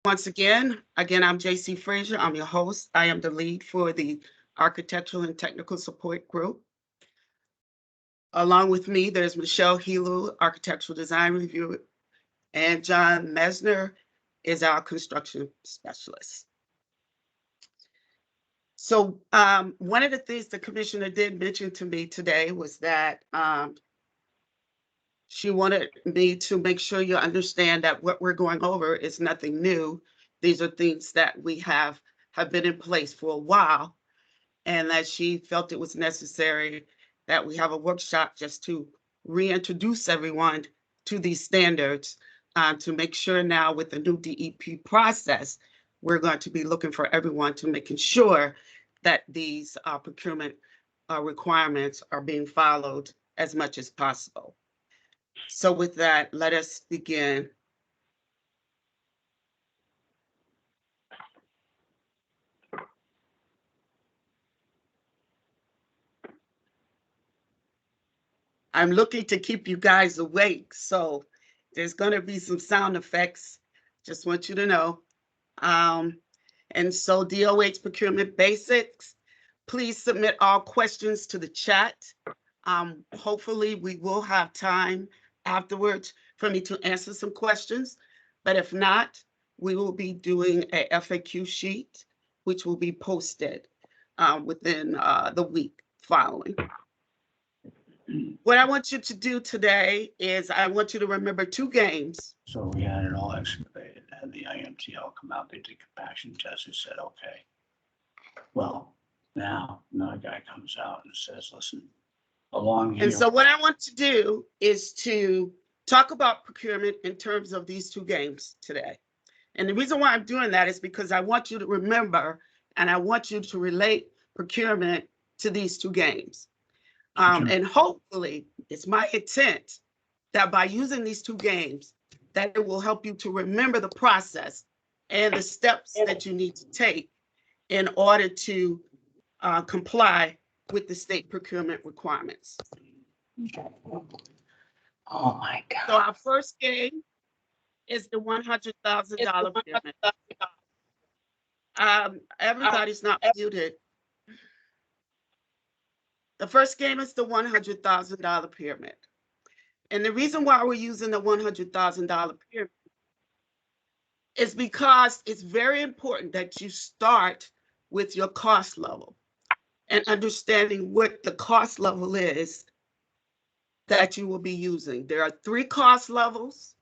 Once again, I'm JC Frazier. I'm your host. I am the lead for the Architectural and Technical Support Group. Along with me, there's Michelle Helu, Architectural Design Reviewer, and John Mesner is our construction specialist. So one of the things the commissioner did mention to me today was that she wanted me to make sure you understand that what we're going over is nothing new. These are things that we have been in place for a while, and that she felt it was necessary that we have a workshop just to reintroduce everyone to these standards, to make sure now with the new DEP process, we're going to be looking for everyone to making sure that these procurement requirements are being followed as much as possible. So with that, let us begin. I'm looking to keep you guys awake, so there's going to be some sound effects. Just want you to know. And so DOH Procurement Basics, please submit all questions to the chat. Hopefully we will have time afterwards for me to answer some questions, but if not, we will be doing a FAQ sheet, which will be posted within the week following. What I want you to do today is I want you to remember two games. So we had it all excavated, had the IMTL come out, they did compaction tests and said, okay. Well, now another guy comes out and says, listen, along here. And so what I want to do is to talk about procurement in terms of these two games today. And the reason why I'm doing that is because I want you to remember, and I want you to relate procurement to these two games. And hopefully, it's my intent that by using these two games, that it will help you to remember the process and the steps that you need to take in order to comply with the state procurement requirements. Oh my God. So our first game is the $100,000 pyramid. Everybody's not muted. The first game is the $100,000 pyramid. And the reason why we're using the $100,000 pyramid is because it's very important that you start with your cost level and understanding what the cost level is that you will be using. There are 3 cost levels.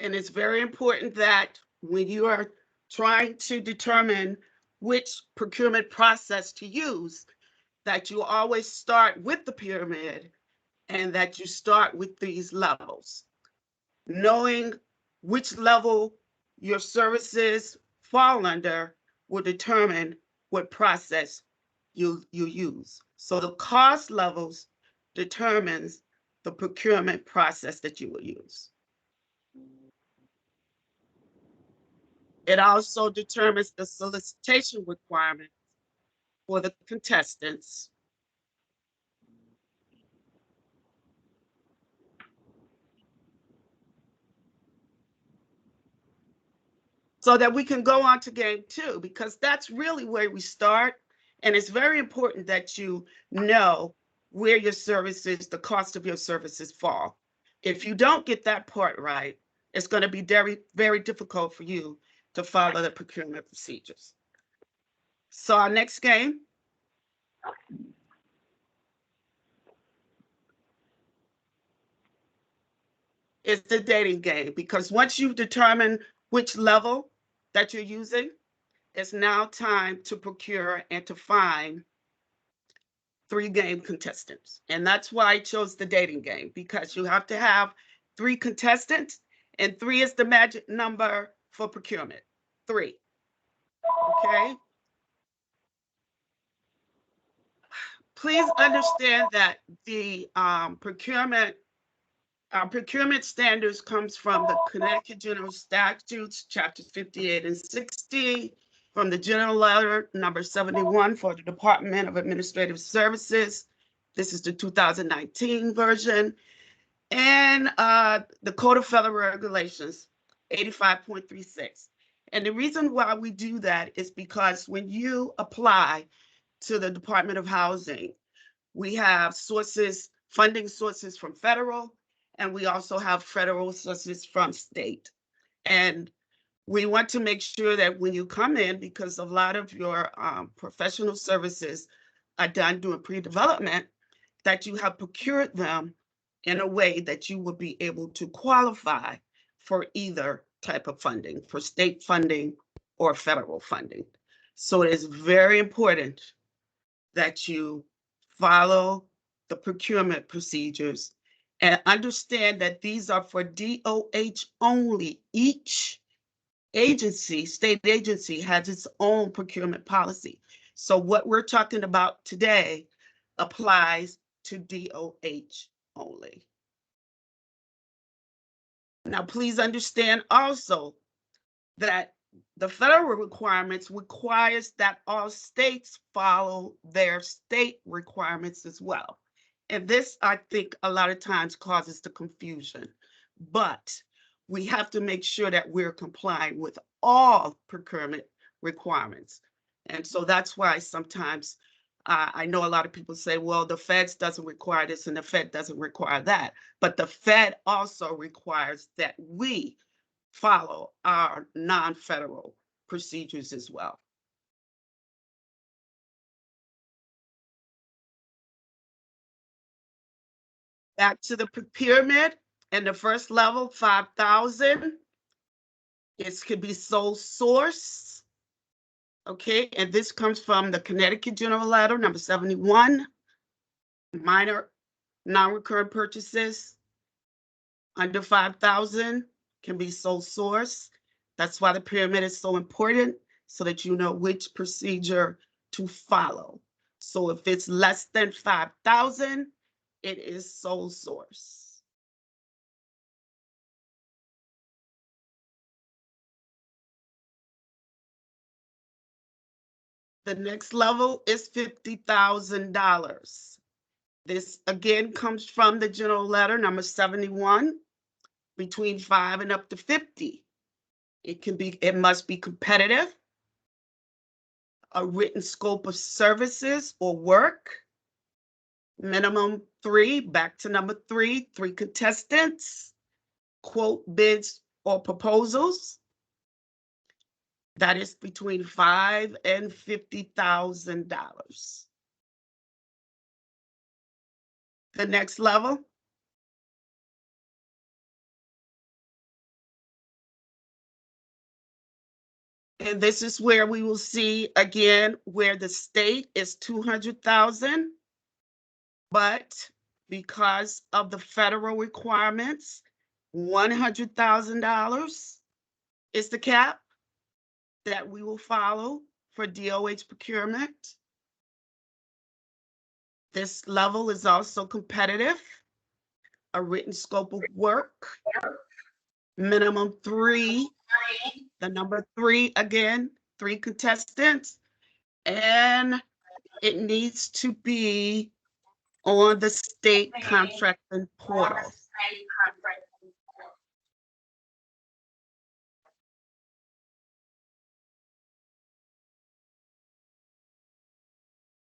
And it's very important that when you are trying to determine which procurement process to use, that you always start with the pyramid and that you start with these levels. Knowing which level your services fall under will determine what process you use. So the cost levels determines the procurement process that you will use. It also determines the solicitation requirements for the contestants. So that we can go on to game 2, because that's really where we start. And it's very important that you know where your services, the cost of your services fall. If you don't get that part right, it's going to be very, very difficult for you to follow the procurement procedures. So our next game is the dating game, because once you've determined which level that you're using, it's now time to procure and to find 3 game contestants. And that's why I chose the dating game, because you have to have 3 contestants, and 3 is the magic number for procurement. 3. Okay. Please understand that the procurement standards comes from the Connecticut General Statutes, chapters 58 and 60, from the General Letter number 71 for the Department of Administrative Services, This is the 2019 version. And the Code of Federal Regulations, 85.36. And the reason why we do that is because when you apply to the Department of Housing, we have sources, funding sources from federal, and we also have federal sources from state. And we want to make sure that when you come in, because a lot of your professional services are done during pre-development, that you have procured them in a way that you will be able to qualify for either type of funding, for state funding or federal funding. So it is very important that you follow the procurement procedures and understand that these are for DOH only. Each agency, state agency, has its own procurement policy. So what we're talking about today applies to DOH only. Now, please understand also that the federal requirements requires that all states follow their state requirements as well. And this, I think, a lot of times causes the confusion, but we have to make sure that we're complying with all procurement requirements. And so that's why sometimes I know a lot of people say, well, the feds doesn't require this and the Fed doesn't require that, but the Fed also requires that we follow our non-federal procedures as well. Back to the procurement and the first level, 5,000. It could be sole source. Okay, and this comes from the Connecticut General Letter, number 71. Minor non-recurrent purchases under 5,000 can be sole source. That's why the pyramid is so important, so that you know which procedure to follow. So if it's less than 5,000, it is sole source. The next level is $50,000. This again comes from the general letter number 71, between 5 and up to 50. It must be competitive, a written scope of services or work, minimum 3, back to number 3 contestants, quote bids or proposals. That is between $5,000 and $50,000. The next level. And this is where we will see again where the state is 200,000, but because of the federal requirements, $100,000 is the cap that we will follow for DOH procurement. This level is also competitive, a written scope of work, minimum 3, the number 3 again, 3 contestants, and it needs to be on the state contracting portal.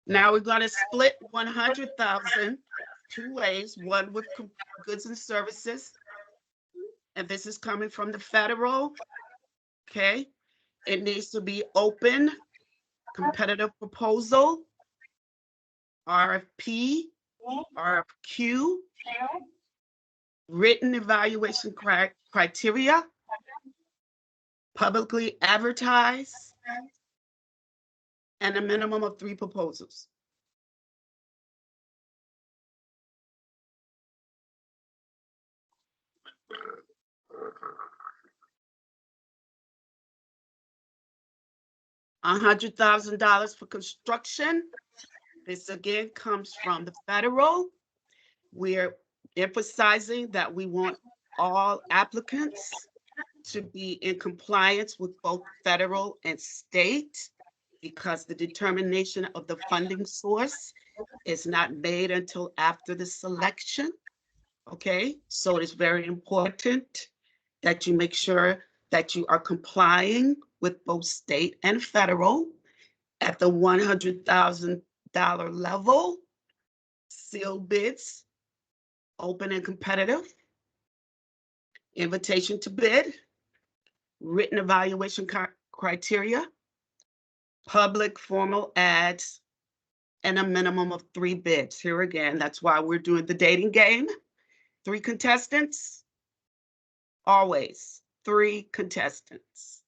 Now we're going to split 100,000 two ways, one with goods and services, and this is coming from the federal. Okay, it needs to be open, competitive proposal, RFP, RFQ, written evaluation criteria, publicly advertised, and a minimum of 3 proposals. $100,000 for construction. This again comes from the federal. We're emphasizing that we want all applicants to be in compliance with both federal and state. because the determination of the funding source is not made until after the selection. Okay, so it is very important that you make sure that you are complying with both state and federal at the $100,000 level. Sealed bids, open and competitive, invitation to bid, written evaluation criteria, public formal ads, and a minimum of 3 bids. Here again, that's why we're doing the dating game. 3 contestants, always 3 contestants.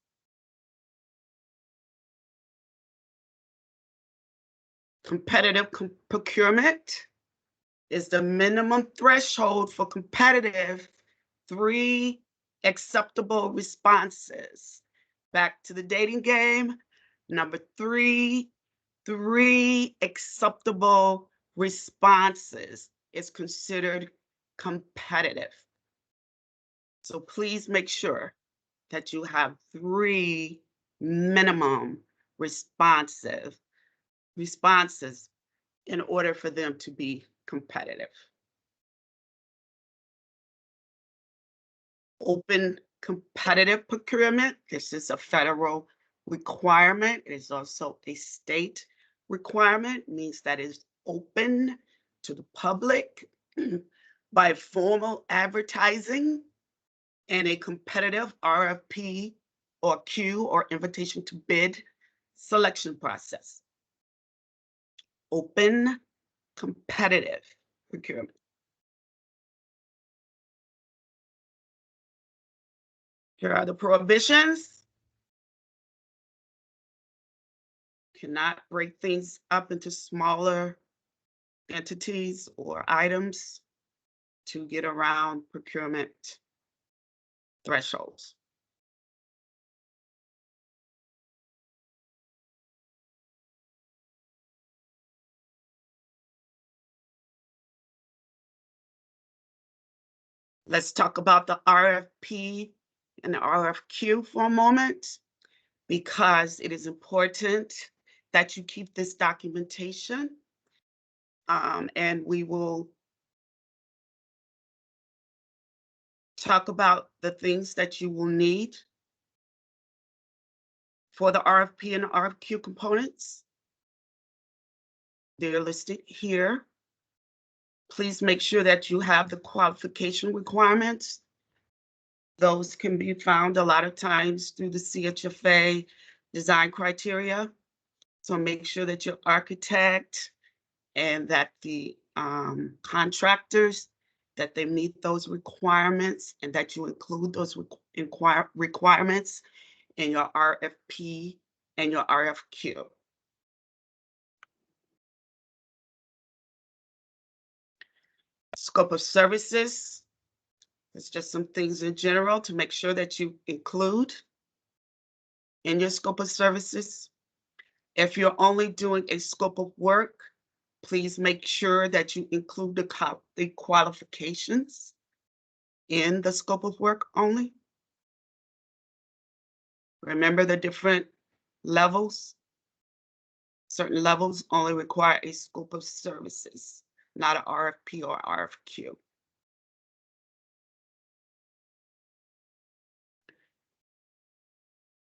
Competitive procurement is the minimum threshold for competitive 3 acceptable responses. Back to the dating game. Number 3, 3 acceptable responses is considered competitive. So please make sure that you have 3 minimum responses in order for them to be competitive. Open competitive procurement. This is a federal requirement. It is also a state requirement, means that is open to the public by formal advertising and a competitive RFP or Q or invitation to bid selection process. Open competitive procurement. Here are the prohibitions. Cannot break things up into smaller entities or items to get around procurement thresholds. Let's talk about the RFP and the RFQ for a moment, because it is important that you keep this documentation. And we will talk about the things that you will need for the RFP and RFQ components. They're listed here. Please make sure that you have the qualification requirements. Those can be found a lot of times through the CHFA design criteria. So make sure that your architect and that the contractors, that they meet those requirements and that you include those requirements in your RFP and your RFQ. Scope of services. It's just some things in general to make sure that you include in your scope of services. If you're only doing a scope of work, please make sure that you include the qualifications in the scope of work only. Remember the different levels. Certain levels only require a scope of services, not an RFP or RFQ.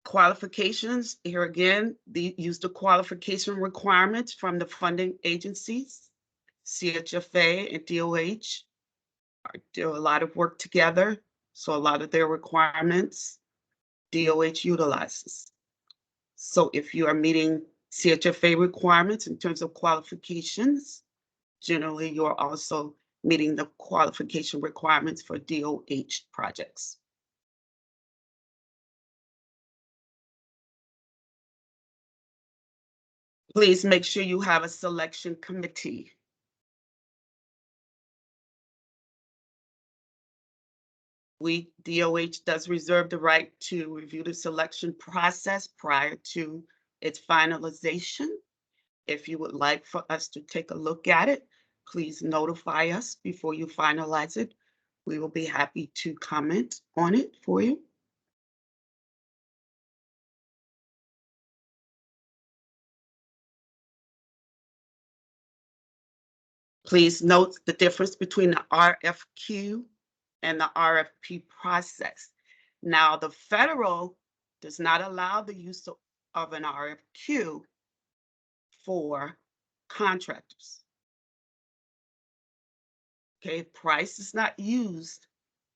Qualifications, here again, use the qualification requirements from the funding agencies. CHFA and DOH do a lot of work together, so a lot of their requirements DOH utilizes. So if you are meeting CHFA requirements in terms of qualifications, generally you're also meeting the qualification requirements for DOH projects. Please make sure you have a selection committee. DOH does reserve the right to review the selection process prior to its finalization. If you would like for us to take a look at it, please notify us before you finalize it. We will be happy to comment on it for you. Please note the difference between the RFQ and the RFP process. Now, the federal does not allow the use of an RFQ for contractors. Okay, price is not used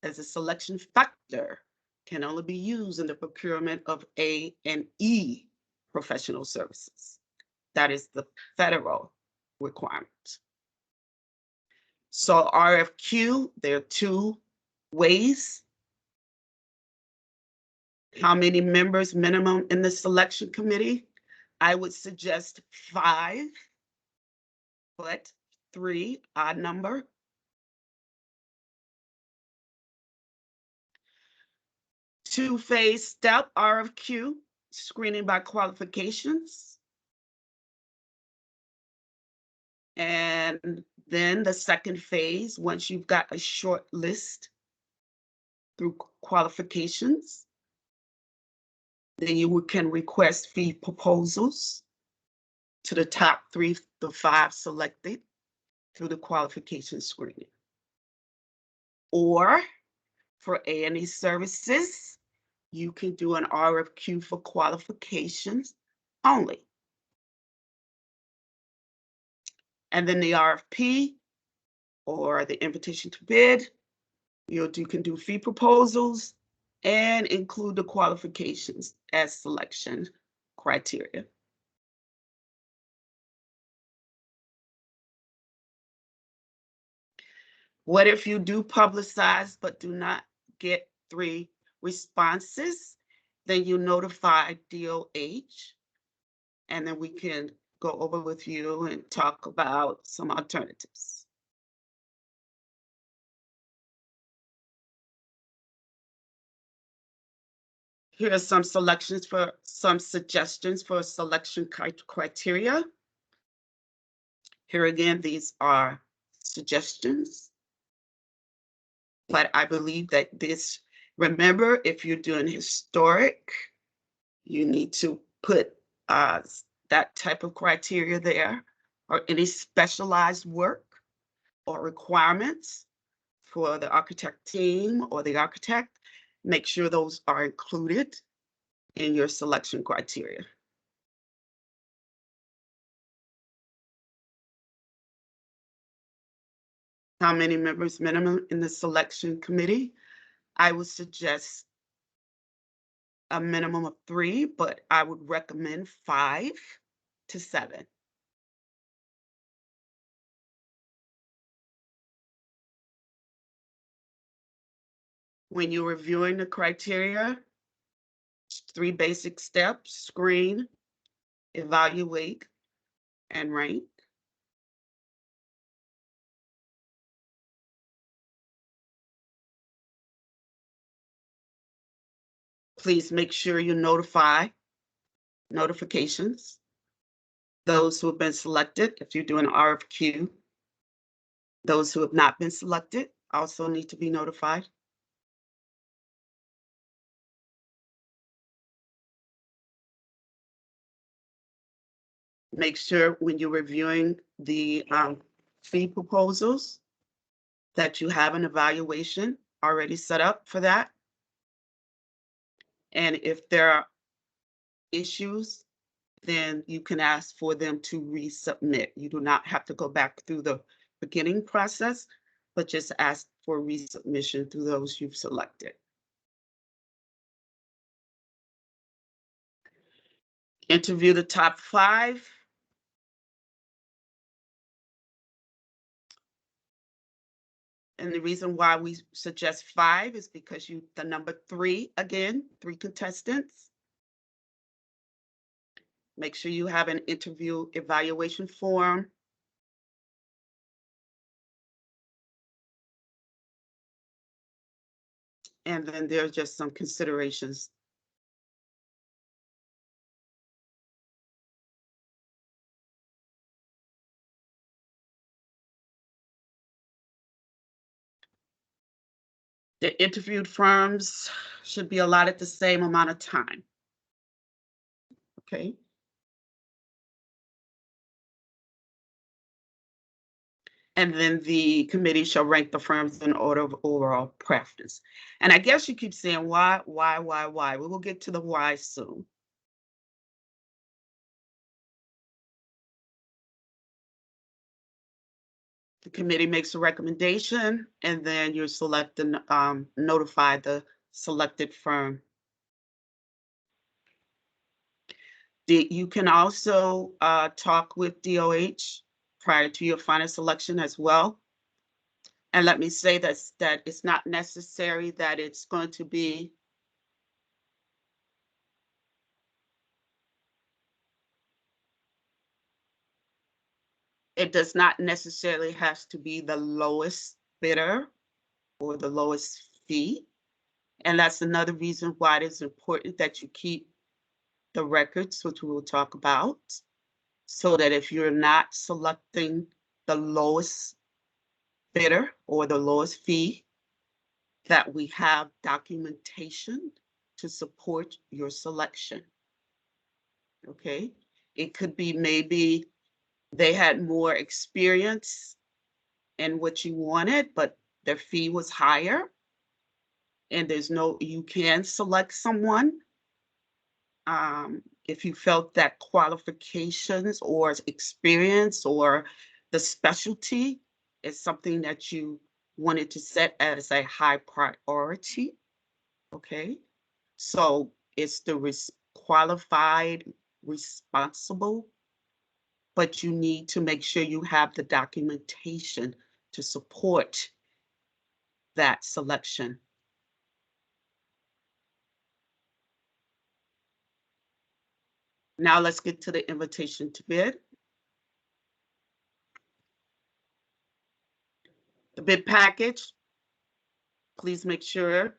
as a selection factor, can only be used in the procurement of A and E professional services. That is the federal requirement. So RFQ, there are two ways. How many members minimum in the selection committee? I would suggest 5, but 3, odd number. Two-phase step RFQ, screening by qualifications. And then the second phase, once you've got a short list through qualifications, then you can request fee proposals to the top 3 to 5 selected through the qualification screening. Or for A&E services, you can do an RFQ for qualifications only. And then the RFP or the invitation to bid, you can do fee proposals and include the qualifications as selection criteria. What if you do publicize but do not get 3 responses? Then you notify DOH, and then we can go over with you and talk about some alternatives. Here are some suggestions for selection criteria. Here again, these are suggestions. But I believe that this, remember, if you're doing historic, you need to put that type of criteria there, or any specialized work or requirements for the architect team or the architect. Make sure those are included in your selection criteria. How many members minimum in the selection committee? I would suggest a minimum of 3, but I would recommend 5 to 7. When you're reviewing the criteria, 3 basic steps: screen, evaluate, and rank. Please make sure you notifications. Those who have been selected, if you do an RFQ, those who have not been selected also need to be notified. Make sure when you're reviewing the fee proposals that you have an evaluation already set up for that. And if there are issues, then you can ask for them to resubmit. You do not have to go back through the beginning process, but just ask for resubmission through those you've selected. Interview the top 5. And the reason why we suggest 5 is because the number 3, again, 3 contestants. Make sure you have an interview evaluation form. And then there's just some considerations. The interviewed firms should be allotted the same amount of time. Okay. And then the committee shall rank the firms in order of overall preference. And I guess you keep saying, why? We will get to the why soon. The committee makes a recommendation, and then you're selecting, notify the selected firm. You can also talk with DOH prior to your final selection as well. And let me say that it's not necessary that it's going to be it does not necessarily have to be the lowest bidder or the lowest fee. And that's another reason why it is important that you keep the records, which we will talk about, so that if you're not selecting the lowest bidder or the lowest fee, that we have documentation to support your selection. Okay, it could be maybe they had more experience in what you wanted, but their fee was higher. And you can select someone if you felt that qualifications or experience or the specialty is something that you wanted to set as a high priority. Okay, so it's the qualified, responsible, but you need to make sure you have the documentation to support that selection. Now let's get to the invitation to bid. The bid package, please make sure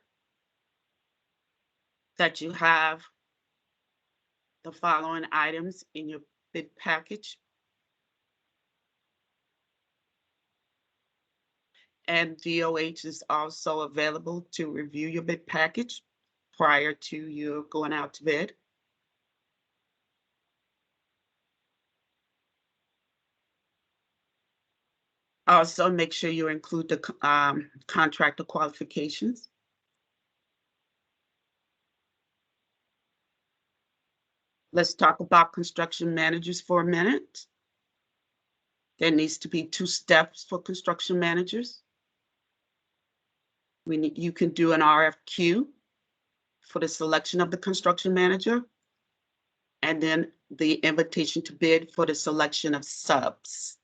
that you have the following items in your bid package. And DOH is also available to review your bid package prior to you going out to bid. Also, make sure you include the contractor qualifications. Let's talk about construction managers for a minute. There needs to be 2 steps for construction managers. You can do an RFQ for the selection of the construction manager, and then the invitation to bid for the selection of subs.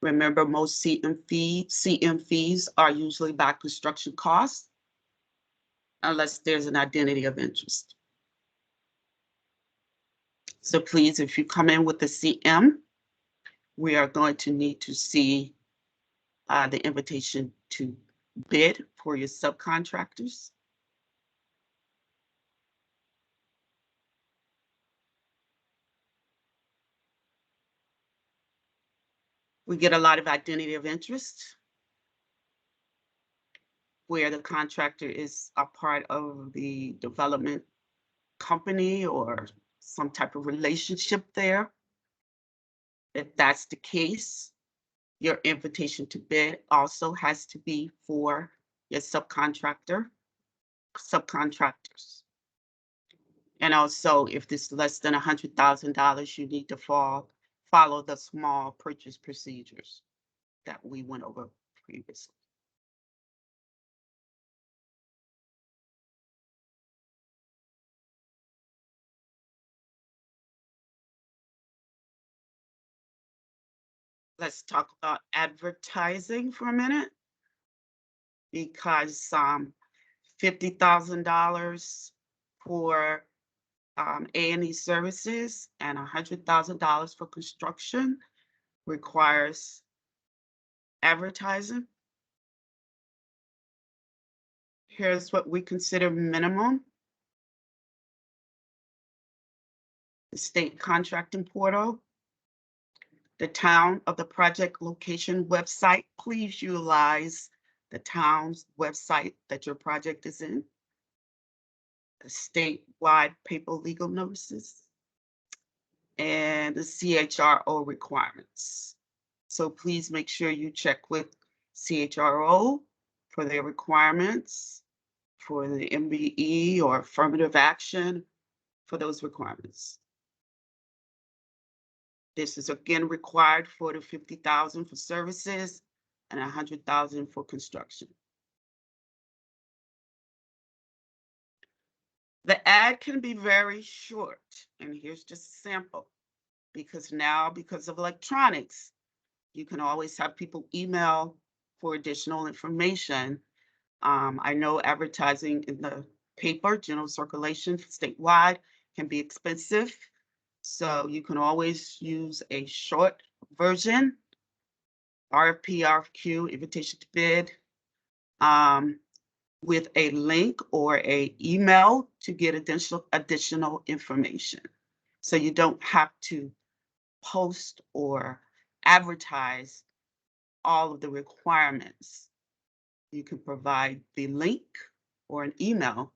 Remember, most CM fees are usually by construction costs, unless there's an identity of interest. So please, if you come in with the CM, we are going to need to see the invitation to bid for your subcontractors. We get a lot of identity of interest where the contractor is a part of the development company or some type of relationship there. If that's the case, your invitation to bid also has to be for your subcontractors. And also, if this is less than $100,000, you need to follow the small purchase procedures that we went over previously. Let's talk about advertising for a minute, because $50,000 for A&E services and $100,000 for construction requires advertising. Here's what we consider minimum. The state contracting portal, the town of the project location website. Please utilize the town's website that your project is in. The statewide paper legal notices, and the CHRO requirements. So please make sure you check with CHRO for their requirements, for the MBE or affirmative action for those requirements. This is again required for the 50,000 for services and 100,000 for construction. The ad can be very short, and here's just a sample. Because now, because of electronics, you can always have people email for additional information. I know advertising in the paper, general circulation statewide, can be expensive. So you can always use a short version, RFP, RFQ, invitation to bid, with a link or a email to get additional information. So you don't have to post or advertise all of the requirements. You can provide the link or an email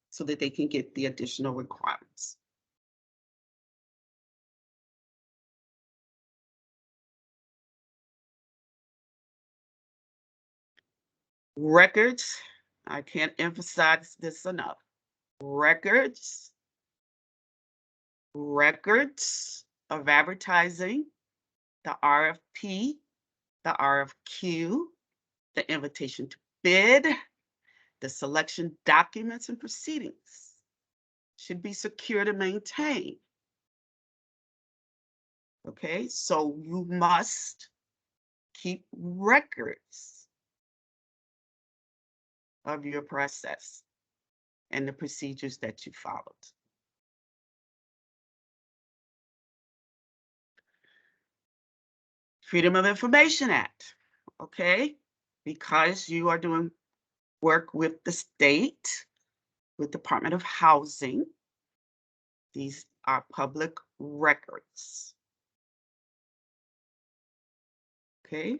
so that they can get the additional requirements. Records, I can't emphasize this enough. Records of advertising, the RFP, the RFQ, the invitation to bid, the selection documents and proceedings should be secure to maintain. Okay, so you must keep records of your process and the procedures that you followed. Freedom of Information Act, okay? Because you are doing work with the state, with Department of Housing, these are public records. Okay,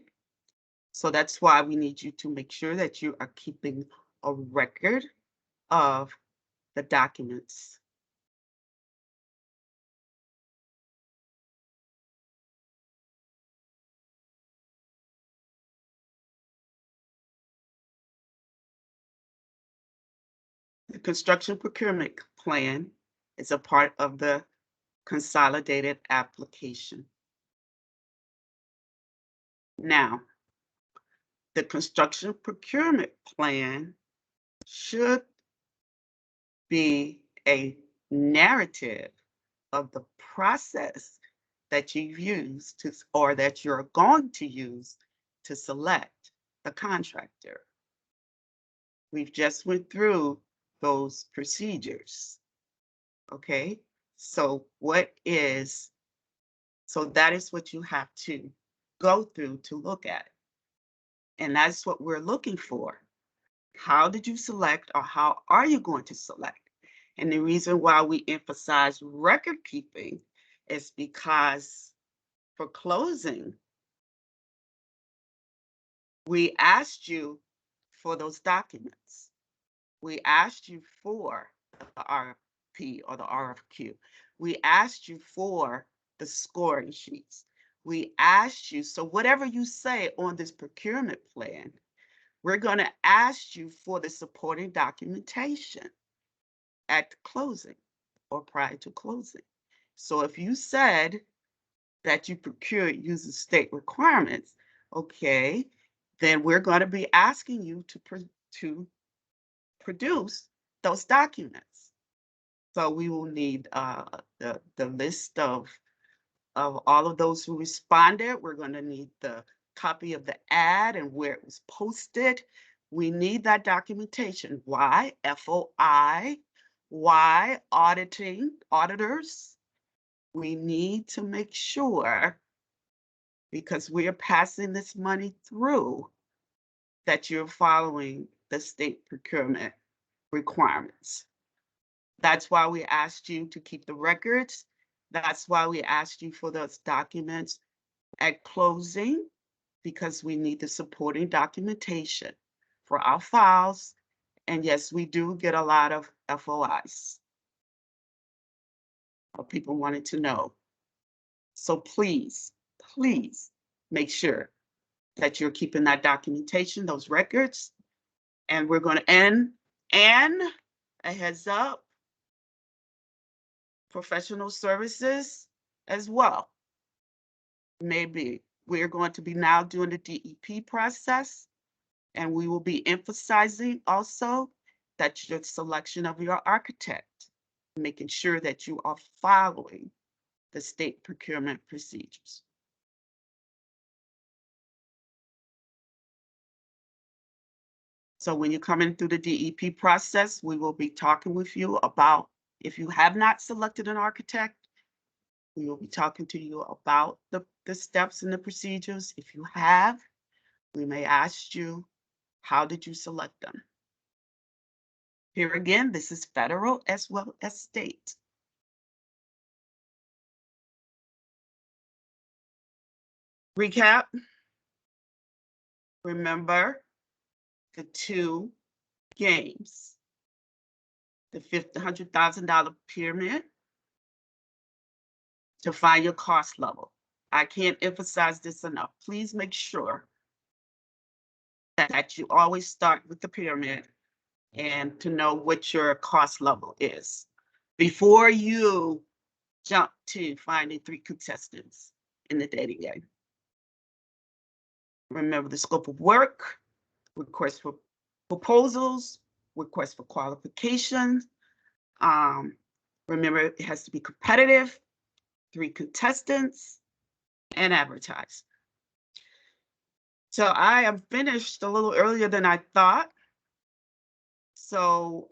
so that's why we need you to make sure that you are keeping a record of the documents. The construction procurement plan is a part of the consolidated application. Now, the construction procurement plan should be a narrative of the process that you've used to, or that you're going to use to select the contractor. We've just went through those procedures. Okay, so that is what you have to go through to look at it. And that's what we're looking for. How did you select, or how are you going to select? And the reason why we emphasize record keeping is because for closing, we asked you for those documents. We asked you for the RFP or the RFQ. We asked you for the scoring sheets. We asked you, so whatever you say on this procurement plan, we're going to ask you for the supporting documentation at closing or prior to closing. So if you said that you procured using state requirements, okay, then we're going to be asking you to produce those documents. So we will need the list of all of those who responded. We're going to need the copy of the ad and where it was posted. We need that documentation. Why? FOI. Why? Auditors. We need to make sure, because we are passing this money through, that you're following the state procurement requirements. That's why we asked you to keep the records. That's why we asked you for those documents at closing, because we need the supporting documentation for our files. And yes, we do get a lot of FOIs. People wanted to know. So please, please make sure that you're keeping that documentation, those records. And we're going to end, and a heads up, professional services as well. Maybe we're going to be now doing the DEP process, and we will be emphasizing also that your selection of your architect, making sure that you are following the state procurement procedures. So when you're coming through the DEP process, we will be talking with you about, if you have not selected an architect, we will be talking to you about the steps and the procedures. If you have, we may ask you, how did you select them? Here again, this is federal as well as state. Recap. Remember the two games, the $100,000 pyramid to find your cost level. I can't emphasize this enough. Please make sure that you always start with the pyramid and to know what your cost level is before you jump to finding 3 contestants in the dating game. Remember the scope of work, request for proposals, request for qualifications. Remember, it has to be competitive, 3 contestants, and advertise. So I am finished a little earlier than I thought. So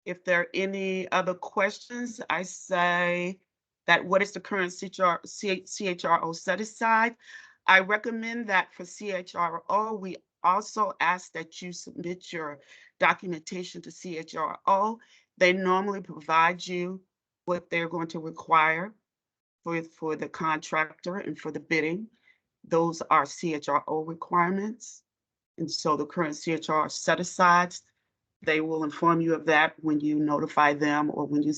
if there are any other questions, I say that what is the current CHRO set aside? I recommend that for CHRO, we also ask that you submit your documentation to CHRO. They normally provide you what they're going to require for the contractor and for the bidding. Those are CHRO requirements. And so the current CHRO set asides, they will inform you of that when you notify them or when you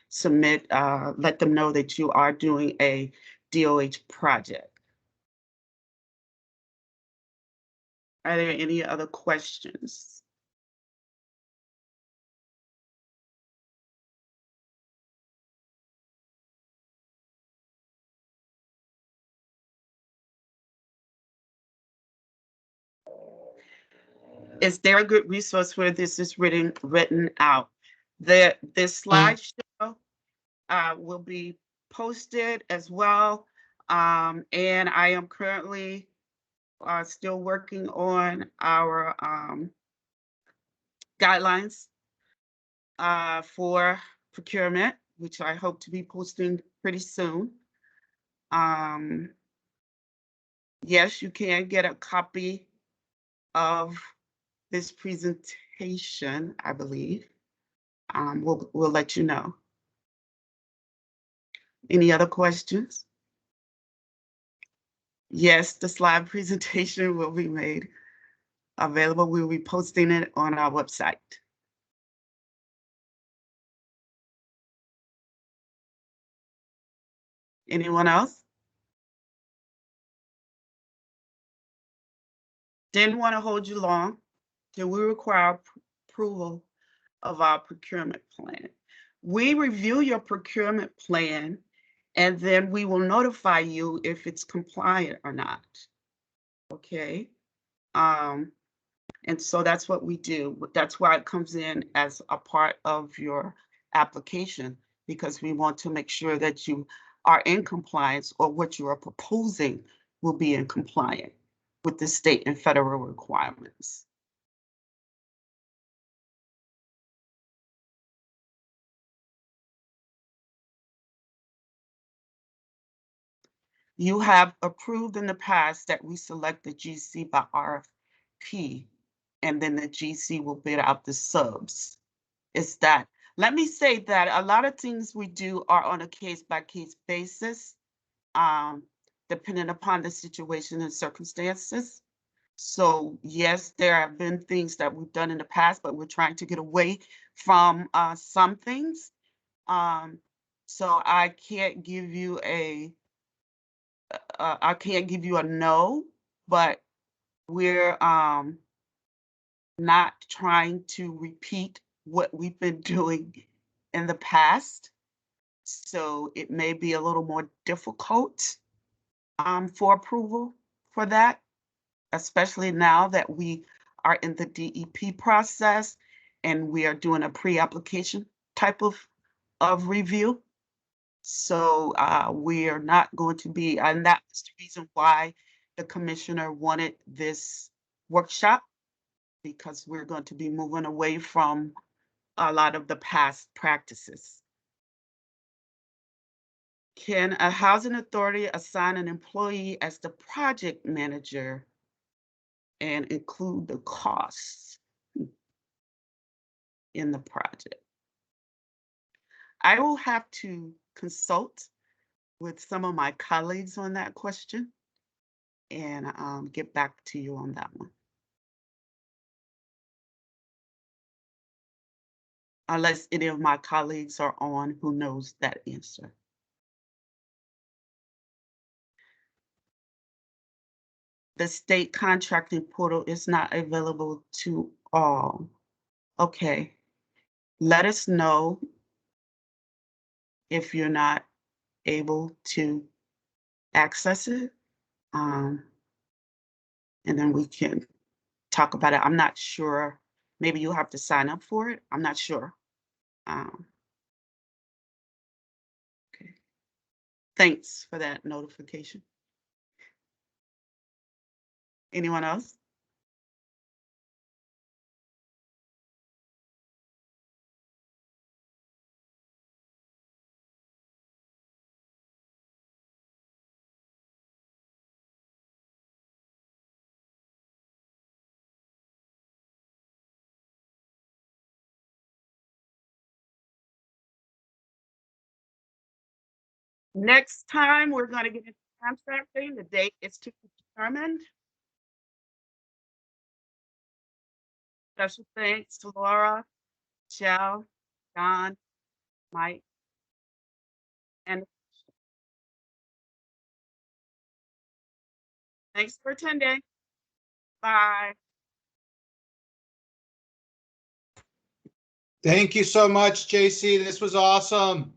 submit, let them know that you are doing a DOH project. Are there any other questions? Is there a good resource where this is written out? This slideshow will be posted as well. And I am currently still working on our guidelines for procurement, which I hope to be posting pretty soon. Yes, you can get a copy of this presentation, I believe. We'll let you know. Any other questions? Yes, the slide presentation will be made available. We will be posting it on our website. Anyone else? Didn't want to hold you long. Do we require approval of our procurement plan? We review your procurement plan, and then we will notify you if it's compliant or not. Okay. And so that's what we do. That's why it comes in as a part of your application, because we want to make sure that you are in compliance, or what you are proposing will be in compliance with the state and federal requirements. You have approved in the past that we select the GC by RFP, and then the GC will bid out the subs. It's that. Let me say that a lot of things we do are on a case-by-case basis, depending upon the situation and circumstances. So yes, there have been things that we've done in the past, but we're trying to get away from some things. So I can't give you I can't give you a no, but we're not trying to repeat what we've been doing in the past. So it may be a little more difficult for approval for that, especially now that we are in the DEP process and we are doing a pre-application type of review. So we are not going to be, and that's the reason why the commissioner wanted this workshop, because we're going to be moving away from a lot of the past practices. Can a housing authority assign an employee as the project manager and include the costs in the project? I will have to consult with some of my colleagues on that question and get back to you on that one. Unless any of my colleagues are on who knows that answer. The state contracting portal is not available to all. Okay, let us know if you're not able to access it. And then we can talk about it. I'm not sure. Maybe you'll have to sign up for it. I'm not sure. Okay. Thanks for that notification. Anyone else? Next time, we're going to get into contracting. The date is to be determined. Special thanks to Laura, Michelle, John, Mike, and thanks for attending. Bye. Thank you so much, JC. This was awesome.